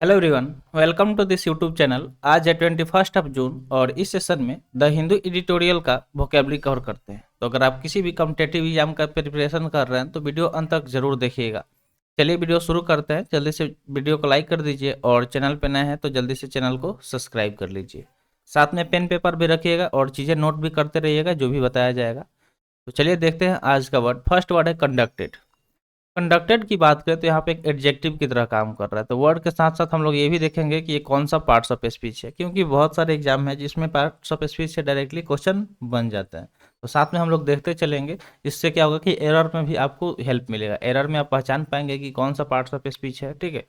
Hello everyone, welcome to this YouTube channel. आज है 21 जून और इस सेशन में द हिंदू एडिटोरियल का वोकेबलरी कवर करते हैं। तो अगर आप किसी भी कॉम्पिटेटिव एग्जाम का प्रिपरेशन कर रहे हैं तो वीडियो अंत तक जरूर देखिएगा। चलिए वीडियो शुरू करते हैं। जल्दी से वीडियो को लाइक कर दीजिए और चैनल पे नए हैं तो जल्दी से चैनल को सब्सक्राइब कर लीजिए। साथ में पेन पेपर भी रखिएगा और चीज़ें नोट भी करते रहिएगा जो भी बताया जाएगा। तो चलिए देखते हैं आज का वर्ड। फर्स्ट वर्ड है कंडक्टेड। कंडक्टेड की बात करें तो यहाँ पे एक एडजेक्टिव की तरह काम कर रहा है। तो वर्ड के साथ साथ हम लोग ये भी देखेंगे कि ये कौन सा पार्ट्स ऑफ स्पीच है, क्योंकि बहुत सारे एग्जाम है जिसमें पार्ट्स ऑफ स्पीच से डायरेक्टली क्वेश्चन बन जाता है। तो साथ में हम लोग देखते चलेंगे। इससे क्या होगा कि एरर में भी आपको हेल्प मिलेगा। एरर में आप पहचान पाएंगे कि कौन सा पार्ट्स ऑफ स्पीच है। ठीक है,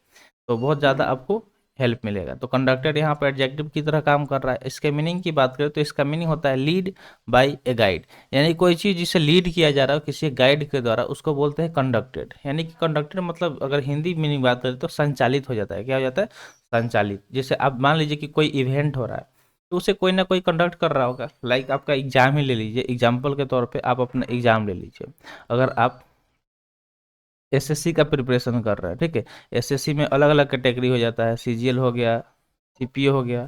तो बहुत ज़्यादा आपको हेल्प मिलेगा। तो कंडक्टेड यहाँ पर एडजेक्टिव की तरह काम कर रहा है। इसके मीनिंग की बात करें तो इसका मीनिंग होता है लीड बाय ए गाइड, यानी कोई चीज़ जिसे लीड किया जा रहा है किसी गाइड के द्वारा, उसको बोलते हैं कंडक्टेड। यानी कि कंडक्टेड मतलब अगर हिंदी मीनिंग बात करें तो संचालित हो जाता है। क्या हो जाता है? संचालित। जैसे आप मान लीजिए कि कोई इवेंट हो रहा है तो उसे कोई ना कोई कंडक्ट कर रहा होगा। लाइक आपका एग्जाम ही ले लीजिए, एग्जाम्पल के तौर पे आप अपना एग्जाम ले लीजिए। अगर आप एसएससी का प्रिपरेशन कर रहे हैं, ठीक है, एसएससी में अलग अलग कैटेगरी हो जाता है। सीजीएल हो गया, सीपीओ हो गया,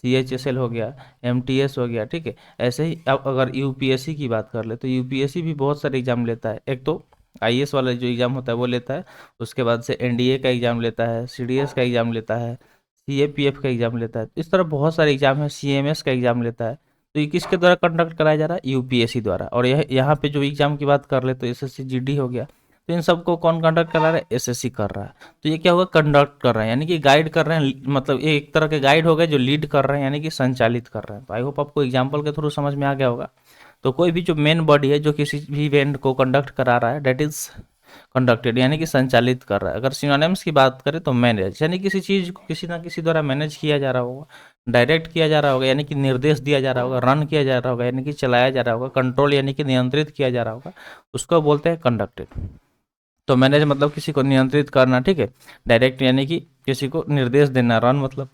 सीएचएसएल हो गया, एमटीएस हो गया। ठीक है, ऐसे ही अब अगर यूपीएससी की बात कर ले तो यूपीएससी भी बहुत सारे एग्जाम लेता है। एक तो आईएएस वाला जो एग्जाम होता है वो लेता है, उसके बाद से एनडीए का एग्जाम लेता है, सीडीएस का एग्जाम लेता है, सीएपीएफ का एग्जाम लेता है। इस तरह बहुत सारे एग्जाम है, सीएमएस का एग्जाम लेता है। तो ये किसके द्वारा कंडक्ट कराया जा रहा है? यूपीएससी द्वारा। और यह यहाँ पे जो एग्जाम की बात कर ले तो एसएससी जीडी हो गया। तो इन सबको कौन कंडक्ट करा रहा है? एसएससी कर रहा है। तो ये क्या होगा? कंडक्ट कर रहे हैं, यानी कि गाइड कर रहे हैं। मतलब ये एक तरह के गाइड हो गए जो लीड कर रहे हैं, यानी कि संचालित कर रहे हैं। तो आई होप आपको एग्जाम्पल के थ्रू समझ में आ गया होगा। तो कोई भी जो मेन बॉडी है जो किसी भी इवेंट को कंडक्ट करा रहा है, डेट इज कंडक्टेड, यानी कि संचालित कर रहा है। अगर सिनोनिम्स की बात करें तो मैनेज, यानी किसी चीज़ को किसी ना किसी द्वारा मैनेज किया जा रहा होगा, डायरेक्ट किया जा रहा होगा, यानी कि निर्देश दिया जा रहा होगा, रन किया जा रहा होगा, यानी कि चलाया जा रहा होगा, कंट्रोल यानी कि नियंत्रित किया जा रहा होगा, उसको बोलते हैं कंडक्टेड। तो मैनेज मतलब किसी को नियंत्रित करना, ठीक है। डायरेक्ट यानी कि किसी को निर्देश देना, रन मतलब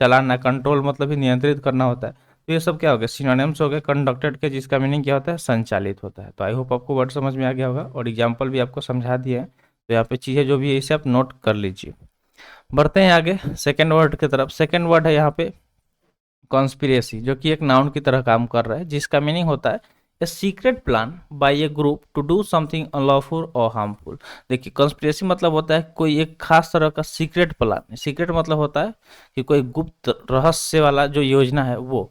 चलाना, कंट्रोल मतलब ही नियंत्रित करना होता है। तो ये सब क्या हो गया? सिनोनिम्स हो गए कंडक्टेड के, जिसका मीनिंग क्या होता है? संचालित होता है। तो आई होप आपको वर्ड समझ में आ गया होगा और एग्जाम्पल भी आपको समझा दिया है। तो यहाँ पे चीज़ें जो भी है इसे आप नोट कर लीजिए। बढ़ते हैं आगे सेकेंड वर्ड की तरफ। सेकेंड वर्ड है यहाँ पे कॉन्स्पिरेसी, जो कि एक नाउन की तरह काम कर रहा है, जिसका मीनिंग होता है a secret plan by a group to do something unlawful और हार्मफुल। देखिए, कॉन्स्पिरेसी मतलब होता है कोई एक खास तरह का सीक्रेट प्लान। सीक्रेट मतलब होता है कि कोई गुप्त रहस्य वाला जो योजना है वो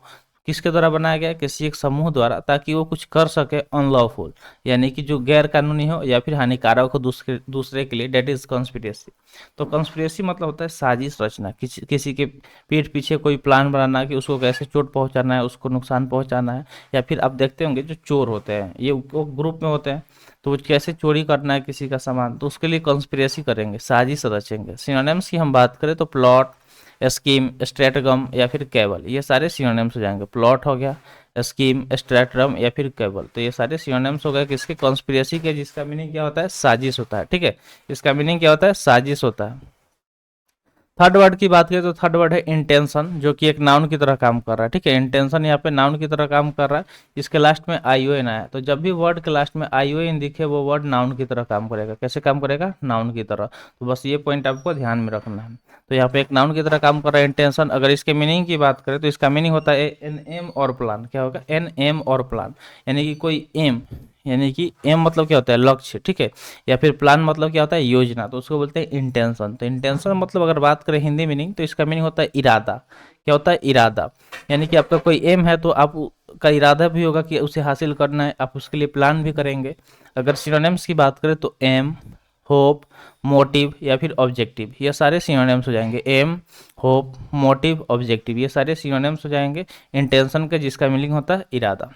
किसके द्वारा बनाया गया? किसी एक समूह द्वारा, ताकि वो कुछ कर सके अनलॉफुल, यानी कि जो गैर कानूनी हो या फिर हानिकारक हो दूसरे दूसरे के लिए। That is conspiracy. तो कॉन्स्पिरेसी मतलब होता है साजिश रचना, किसी के पीठ पीछे कोई प्लान बनाना कि उसको कैसे चोट पहुंचाना है, उसको नुकसान पहुंचाना है। या फिर आप देखते होंगे जो चोर होते हैं ये वो ग्रुप में होते हैं, तो वो कैसे चोरी करना है किसी का सामान, तो उसके लिए कॉन्स्पिरेसी करेंगे, साजिश रचेंगे। सिनोनिम्स की हम बात करें तो प्लॉट, स्कीम, स्ट्रेटगम या फिर केबल, ये सारे सिनोनिम्स हो जाएंगे। प्लॉट हो गया, स्कीम, स्ट्रेटगम या फिर केबल, तो ये सारे सिनोनिम्स हो गए किसके? कॉन्स्पिरेसी के, जिसका मीनिंग क्या होता है? साजिश होता है। ठीक है, इसका मीनिंग क्या होता है? साजिश होता है। थर्ड वर्ड की बात करें तो थर्ड वर्ड है इंटेंशन, जो कि एक नाउन की तरह काम कर रहा है। ठीक है, इंटेंशन यहाँ पे नाउन की तरह काम कर रहा है। इसके लास्ट में आई ओ एन आया, तो जब भी वर्ड के लास्ट में आई ओ एन दिखे वो वर्ड नाउन की तरह काम करेगा। कैसे काम करेगा? नाउन की तरह। तो बस ये पॉइंट आपको ध्यान में रखना है। तो यहाँ पे एक नाउन की तरह काम कर रहा है इंटेंशन। अगर इसके मीनिंग की बात करें तो इसका मीनिंग होता है एन एम और प्लान। क्या होगा? एन एम और प्लान, यानी कि कोई एम, यानी कि एम मतलब क्या होता है? लक्ष्य। ठीक है, या फिर प्लान मतलब क्या होता है? योजना, तो उसको बोलते हैं इंटेंशन। तो इंटेंशन मतलब अगर बात करें हिंदी मीनिंग तो इसका मीनिंग होता है इरादा। क्या होता है? इरादा, यानी कि आपका कोई एम है तो आप का इरादा भी होगा कि उसे हासिल करना है, आप उसके लिए प्लान भी करेंगे। अगर सिनोनिम्स की बात करें तो एम, होप, मोटिव या फिर ऑब्जेक्टिव, ये सारे सिनोनिम्स हो जाएंगे। एम, होप, मोटिव, ऑब्जेक्टिव, ये सारे सिनोनिम्स हो जाएंगे इंटेंशन के, जिसका मीनिंग होता है इरादा।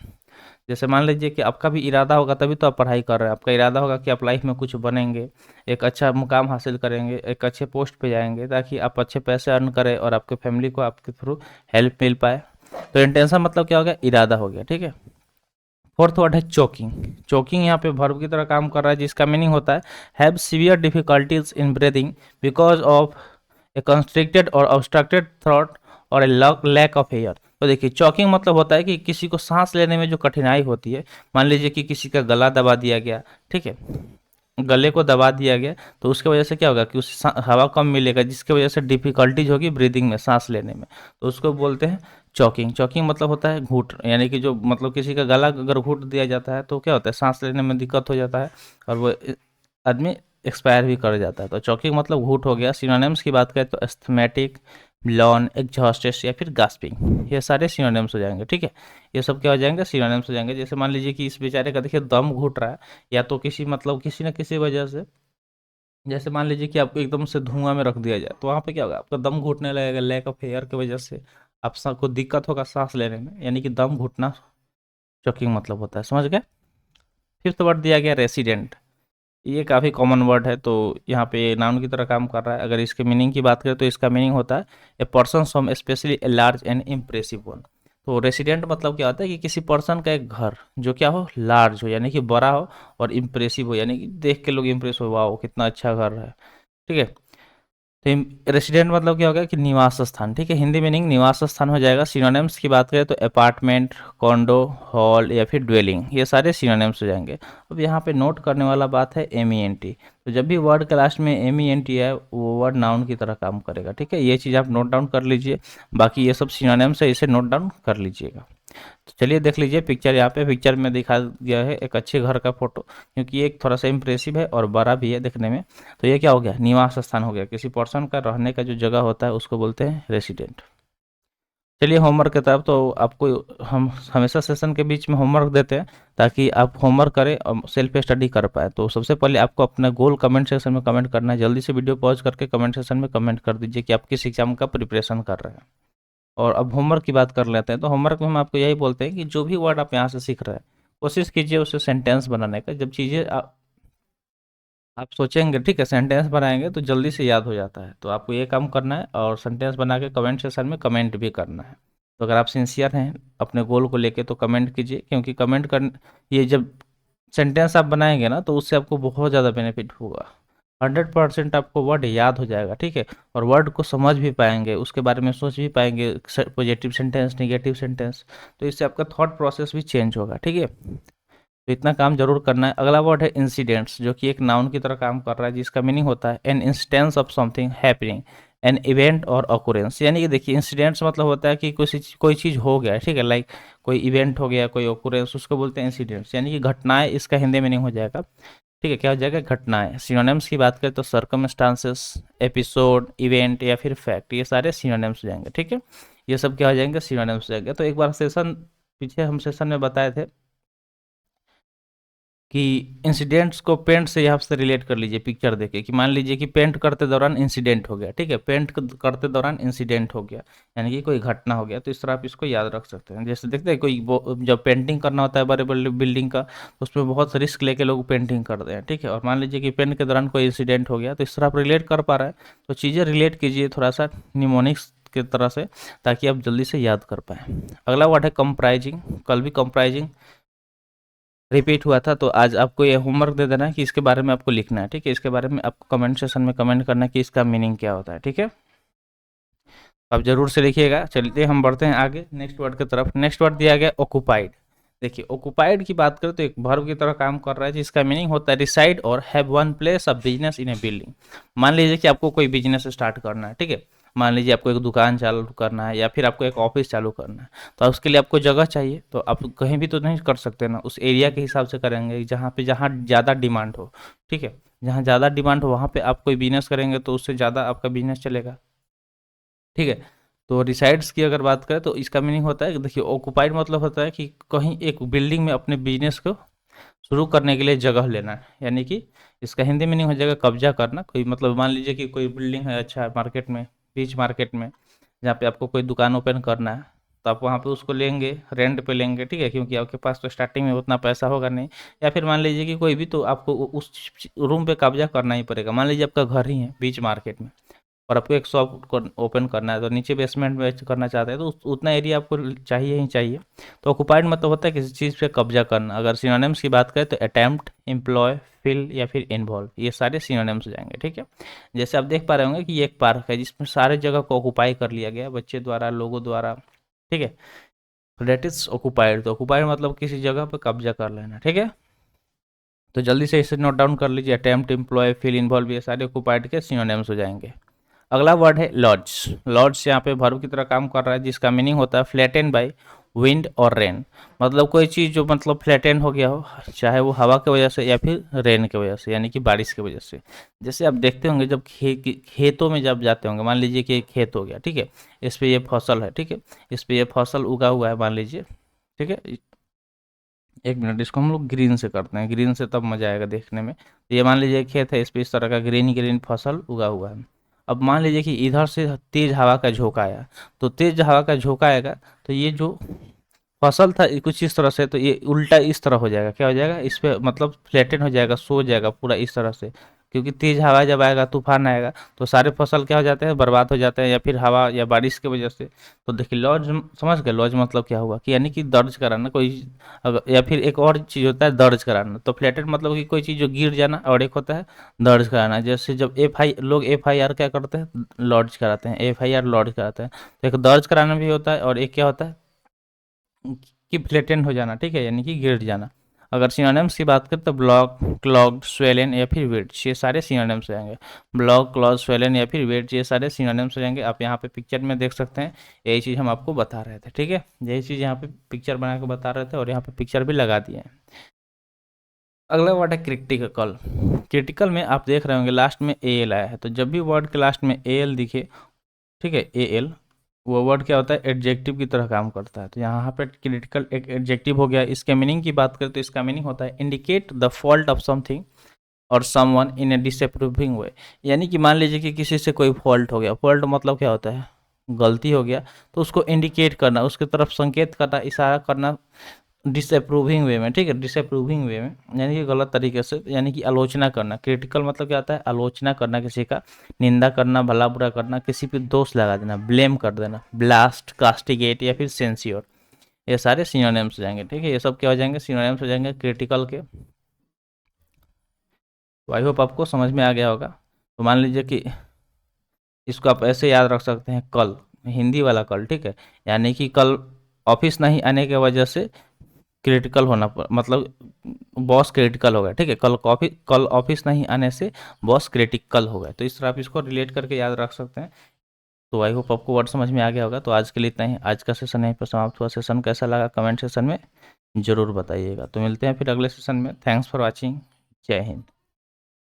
जैसे मान लीजिए कि आपका भी इरादा होगा तभी तो आप पढ़ाई कर रहे हैं। आपका इरादा होगा कि आप लाइफ में कुछ बनेंगे, एक अच्छा मुकाम हासिल करेंगे, एक अच्छे पोस्ट पे जाएंगे, ताकि आप अच्छे पैसे अर्न करें और आपके फैमिली को आपके थ्रू हेल्प मिल पाए। तो इंटेंशन मतलब क्या हो गया? इरादा हो गया। ठीक है, फोर्थ वर्ड है चोकिंग। चोकिंग यहाँ पे वर्ब की तरह काम कर रहा है, जिसका मीनिंग होता है have severe difficulties in breathing because of A constricted और ऑब्स्ट्रक्टेड थ्रोट और ए लैक ऑफ एयर। तो देखिए, चॉकिंग मतलब होता है कि किसी को सांस लेने में जो कठिनाई होती है। मान लीजिए कि किसी का गला दबा दिया गया, ठीक है, गले को दबा दिया गया, तो उसके वजह से क्या होगा कि उस हवा कम मिलेगा, जिसकी वजह से डिफिकल्टीज होगी ब्रीदिंग में, सांस लेने में। तो उसको बोलते हैं चॉकिंग। चॉकिंग मतलब होता है घूट, यानी कि जो मतलब किसी का गला अगर घूट दिया जाता है तो क्या होता है, सांस लेने में दिक्कत हो जाता है और वो आदमी एक्सपायर भी कर जाता है। तो चॉकिंग मतलब घूट हो गया। सिनोनिम्स की बात करें तो एस्थमेटिक, ब्लॉन, एग्जॉस्टेड या फिर गास्पिंग, ये सारे सिनोनिम्स हो जाएंगे। ठीक है, ये सब क्या हो जाएंगे, सिनोनिम्स हो जाएंगे। जैसे मान लीजिए कि इस बेचारे का देखिए दम घुट रहा है, या तो किसी मतलब किसी न किसी वजह से, जैसे मान लीजिए कि आपको एकदम से धुआं में रख दिया जाए, तो वहाँ पे क्या होगा, आपका दम घुटने लगेगा, लैक ऑफ एयर की वजह से आप को दिक्कत होगा सांस लेने में, यानी कि दम घुटना चॉकिंग मतलब होता है। समझ गए। फिफ्थ वर्ड दिया गया रेसिडेंट। ये काफ़ी कॉमन वर्ड है, तो यहाँ पे नाउन की तरह काम कर रहा है। अगर इसके मीनिंग की बात करें तो इसका मीनिंग होता है a person some especially a large and impressive one. तो रेसिडेंट मतलब क्या होता है कि किसी पर्सन का एक घर जो क्या हो, लार्ज हो यानी कि बड़ा हो, और इम्प्रेसिव हो यानी कि देख के लोग इम्प्रेस हो, वाह कितना अच्छा घर है। ठीक है, तो रेसिडेंट मतलब क्या होगा कि निवास स्थान। ठीक है, हिंदी मीनिंग निवास स्थान हो जाएगा। सिनोनिम्स की बात करें तो अपार्टमेंट, कॉन्डो, हॉल या फिर ड्वेलिंग, ये सारे सिनोनिम्स हो जाएंगे। अब यहाँ पे नोट करने वाला बात है एम ई एन टी। तो जब भी वर्ड के लास्ट में एम ई एन टी है, वो वर्ड नाउन की तरह काम करेगा। ठीक है, ये चीज़ आप नोट डाउन कर लीजिए। बाकी ये सब सिनोनिम्स है, इसे नोट डाउन कर लीजिएगा। तो चलिए देख लीजिए पिक्चर। यहाँ पे पिक्चर में दिखा गया है एक अच्छे घर का फोटो, क्योंकि ये थोड़ा सा इम्प्रेसिव है और बड़ा भी है देखने में। तो ये क्या हो गया, निवास स्थान हो गया। किसी पर्सन का रहने का जो जगह होता है उसको बोलते हैं रेसिडेंट। चलिए होमवर्क की तरफ। तो आपको हम हमेशा सेशन के बीच में होमवर्क देते हैं ताकि आप होमवर्क करें और सेल्फ स्टडी कर पाए। तो सबसे पहले आपको अपना गोल कमेंट सेक्शन में कमेंट करना है। जल्दी से वीडियो पॉज करके कमेंट सेक्शन में कमेंट कर दीजिए कि आप किस एग्जाम का प्रिपरेशन कर रहे हैं। और अब होमवर्क की बात कर लेते हैं। तो होमवर्क में हम आपको यही बोलते हैं कि जो भी वर्ड आप यहाँ से सीख रहे हैं, कोशिश कीजिए उसे सेंटेंस बनाने का। जब चीज़ें आप सोचेंगे, ठीक है, सेंटेंस बनाएंगे तो जल्दी से याद हो जाता है। तो आपको ये काम करना है और सेंटेंस बना के कमेंट सेक्शन में कमेंट भी करना है। तो अगर आप सिंसियर हैं अपने गोल को लेके तो कमेंट कीजिए, क्योंकि कमेंट कर, ये जब सेंटेंस आप बनाएंगे ना तो उससे आपको बहुत ज़्यादा बेनिफिट होगा। 100% आपको वर्ड याद हो जाएगा। ठीक है, और वर्ड को समझ भी पाएंगे, उसके बारे में सोच भी पाएंगे, पॉजिटिव सेंटेंस, नेगेटिव सेंटेंस। तो इससे आपका थॉट प्रोसेस भी चेंज होगा। ठीक है, तो इतना काम जरूर करना है। अगला वर्ड है इंसिडेंट्स, जो कि एक नाउन की तरह काम कर रहा है, जिसका मीनिंग होता है an instance of something happening, an event और ऑकुरेंस। यानी कि देखिए इंसिडेंट्स मतलब होता है कि कोई चीज़ हो गया है। ठीक है, लाइक कोई इवेंट हो गया, कोई ऑकुरेंस, उसको बोलते हैं इंसिडेंट्स, यानी कि घटनाएं। इसका हिंदी मीनिंग हो जाएगा, ठीक है, क्या हो जाएगा, घटनाएं। सिनोनिम्स की बात करें तो सर्कमस्टांसेस, एपिसोड, इवेंट या फिर फैक्ट, ये सारे सिनोनिम्स हो जाएंगे। ठीक है, ये सब क्या हो जाएंगे, सिनोनिम्स हो जाएंगे। तो एक बार सेशन पीछे हम सेशन में बताए थे कि इंसिडेंट्स को पेंट से यहाँ से रिलेट कर लीजिए पिक्चर देके, कि मान लीजिए कि पेंट करते दौरान इंसिडेंट हो गया। ठीक है, पेंट करते दौरान इंसिडेंट हो गया, यानी कि कोई घटना हो गया। तो इस तरह आप इसको याद रख सकते हैं। जैसे देखते हैं कोई जब पेंटिंग करना होता है बड़े बड़े बिल्डिंग का, तो उसमें बहुत रिस्क लेके लोग पेंटिंग करते हैं। ठीक है, और मान लीजिए कि पेंट के दौरान कोई इंसिडेंट हो गया, तो इस तरह आप रिलेट कर पा रहे हैं। तो चीज़ें रिलेट कीजिए थोड़ा सा निमोनिक्स की तरह से, ताकि आप जल्दी से याद कर पाएँ। अगला वर्ड है कंप्राइजिंग। कल भी कंप्राइजिंग रिपीट हुआ था, तो आज आपको ये होमवर्क दे देना है कि इसके बारे में आपको लिखना है। ठीक है, इसके बारे में आपको कमेंट सेक्शन में कमेंट करना है कि इसका मीनिंग क्या होता है। ठीक है, आप जरूर से लिखिएगा। चलिए हम बढ़ते हैं आगे नेक्स्ट वर्ड की तरफ। नेक्स्ट वर्ड दिया गया ऑक्युपाइड। देखिए ऑक्युपाइड की बात करें तो एक वर्ब की तरह काम कर रहा है, जिसका मीनिंग होता है रिसाइड और have one place of business in A building. मान लीजिए कि आपको कोई बिजनेस स्टार्ट करना है। ठीक है, मान लीजिए आपको एक दुकान चालू करना है या फिर आपको एक ऑफिस चालू करना है, तो उसके लिए आपको जगह चाहिए। तो आप कहीं भी तो नहीं कर सकते ना, उस एरिया के हिसाब से करेंगे जहाँ ज़्यादा डिमांड हो। ठीक है, जहाँ ज़्यादा डिमांड हो वहाँ पे आप कोई बिजनेस करेंगे तो उससे ज़्यादा आपका बिजनेस चलेगा। ठीक है, तो रिसाइड्स की अगर बात करें तो इसका मीनिंग होता है कि देखिए ऑक्युपाइड मतलब होता है कि कहीं एक बिल्डिंग में अपने बिजनेस को शुरू करने के लिए जगह लेना है, यानी कि इसका हिंदी मीनिंग हो जाएगा कब्जा करना। कोई मतलब मान लीजिए कि कोई बिल्डिंग है अच्छा मार्केट में, बीच मार्केट में, जहाँ पे आपको कोई दुकान ओपन करना है, तो आप वहाँ पे उसको लेंगे, रेंट पे लेंगे। ठीक है, क्योंकि आपके पास तो स्टार्टिंग में उतना पैसा होगा नहीं। या फिर मान लीजिए कि कोई भी, तो आपको उस रूम पे कब्जा करना ही पड़ेगा। मान लीजिए आपका घर ही है बीच मार्केट में और आपको एक शॉप ओपन करना है, तो नीचे बेसमेंट में करना चाहते हैं, तो उतना एरिया आपको चाहिए ही चाहिए। तो ऑक्युपाइड मतलब होता है किसी चीज़ पे कब्जा करना। अगर सिनोनिम्स की बात करें तो अटेम्प्ट, एम्प्लॉय, फिल या फिर इन्वॉल्व, ये सारे सिनोनिम्स हो जाएंगे। ठीक है, जैसे आप देख पा रहे होंगे कि ये एक पार्क है जिसमें सारे जगह को ऑक्युपाई कर लिया गया बच्चे द्वारा, लोगों द्वारा। ठीक है, तो डेट इज ऑक्युपाइड। तो ऑक्युपाइड मतलब किसी जगह पर कब्जा कर लेना। ठीक है, तो जल्दी से इसे नोट डाउन कर लीजिए। अटेम्प्ट, एम्प्लॉय, फील, इन्वॉल्व, ये सारे ऑक्युपाइड के सिनोनिम्स हो जाएंगे। अगला वर्ड है लॉज। लॉज यहाँ पे वर्ब की तरह काम कर रहा है, जिसका मीनिंग होता है फ्लैटन बाय विंड और रेन। मतलब कोई चीज़ जो मतलब फ्लैटन हो गया हो, चाहे वो हवा की वजह से या फिर रेन की वजह से, यानी कि बारिश की वजह से। जैसे आप देखते होंगे जब खेतों में जब जाते होंगे, मान लीजिए कि एक खेत हो गया, ठीक है, इस पे ये फसल है, ठीक है, इस पे ये फसल उगा हुआ है मान लीजिए, ठीक है। एक मिनट, इसको हम लोग ग्रीन से करते हैं, ग्रीन से तब मजा आएगा देखने में। तो ये मान लीजिए खेत है, इस पे इस तरह का ग्रीन ग्रीन फसल उगा हुआ है। अब मान लीजिए कि इधर से तेज हवा का झोंका आया, तो तेज हवा का झोंका आएगा तो ये जो फसल था कुछ इस तरह से, तो ये उल्टा इस तरह हो जाएगा, क्या हो जाएगा, इस पे मतलब फ्लैटन हो जाएगा, सो जाएगा पूरा इस तरह से। क्योंकि तेज हवा जब आएगा, तूफान आएगा, तो सारे फसल क्या हो जाते हैं, बर्बाद हो जाते हैं, या फिर हवा या बारिश की वजह से। तो देखिए लॉज, समझ गए लॉज मतलब क्या हुआ, कि यानी कि दर्ज कराना कोई, अगर या फिर एक और चीज़ होता है दर्ज कराना। तो फ्लैटेड मतलब कि कोई चीज़ जो गिर जाना, और एक होता है दर्ज कराना। जैसे जब एफ आई आर क्या करते हैं, लॉज कराते हैं, एफ आई आर लॉज कराते हैं। तो एक दर्ज कराना भी होता है, और एक क्या होता है कि फ्लैटेंड हो जाना, ठीक है, यानी कि गिर जाना। अगर सिनोनिम्स की बात करें तो ब्लॉक, क्लॉग्ड, स्वेलन या फिर वेट्स, ये सारे सिनोनिम्स हो जाएंगे। ब्लॉक, क्लॉग, स्वेलन या फिर वेट्स, ये सारे सिनोनिम्स हो जाएंगे। आप यहाँ पे पिक्चर में देख सकते हैं, यही चीज़ हम आपको बता रहे थे, ठीक है, यही चीज़ यहाँ पे पिक्चर बना के बता रहे थे, और यहाँ पे पिक्चर भी लगा दिए हैं। अगला वर्ड है क्रिटिकल। क्रिटिकल में आप देख रहे होंगे लास्ट में ए एल आया है, तो जब भी वर्ड के लास्ट में ए एल दिखे, ठीक है, ए एल, वो वर्ड क्या होता है, एडजेक्टिव की तरह काम करता है। तो यहाँ पे क्रिटिकल एक एडजेक्टिव हो गया। इसके मीनिंग की बात करें तो इसका मीनिंग होता है indicate the fault of something और समवन इन ए डिसअप्रूविंग वे। यानी कि मान लीजिए कि किसी से कोई फॉल्ट हो गया, फॉल्ट मतलब क्या होता है, गलती हो गया, तो उसको इंडिकेट करना, उसकी तरफ संकेत करना, इशारा करना डिसअप्रूविंग वे में, ठीक है, डिसअप्रूविंग वे में, यानी कि गलत तरीके से, यानी कि आलोचना करना। क्रिटिकल मतलब क्या होता है, आलोचना करना, किसी का निंदा करना, भला बुरा करना, किसी पे दोष लगा देना, ब्लेम कर देना, ब्लास्ट, कास्टिगेट या फिर सेंसियोर, ये सारे सिनोनिम्स हो जाएंगे, ठीक है, ये सब क्या हो जाएंगे, सिनोनिम्स हो जाएंगे क्रिटिकल के। तो आई होप आपको समझ में आ गया होगा। तो मान लीजिए कि इसको आप ऐसे याद रख सकते हैं, कल, हिंदी वाला कल, ठीक है, यानी कि कल ऑफिस नहीं आने की वजह से क्रिटिकल होना मतलब बॉस क्रिटिकल हो गया, ठीक है, कल ऑफिस नहीं आने से बॉस क्रिटिकल हो गया। तो इस तरह आप इसको रिलेट करके याद रख सकते हैं। तो आई होप आपको वर्ड समझ में आ गया होगा। तो आज के लिए इतना ही, आज का सेशन यहीं पर समाप्त हुआ। सेशन कैसा लगा कमेंट सेशन में जरूर बताइएगा। तो मिलते हैं फिर अगले सेशन में। Thanks for watching. जय हिंद।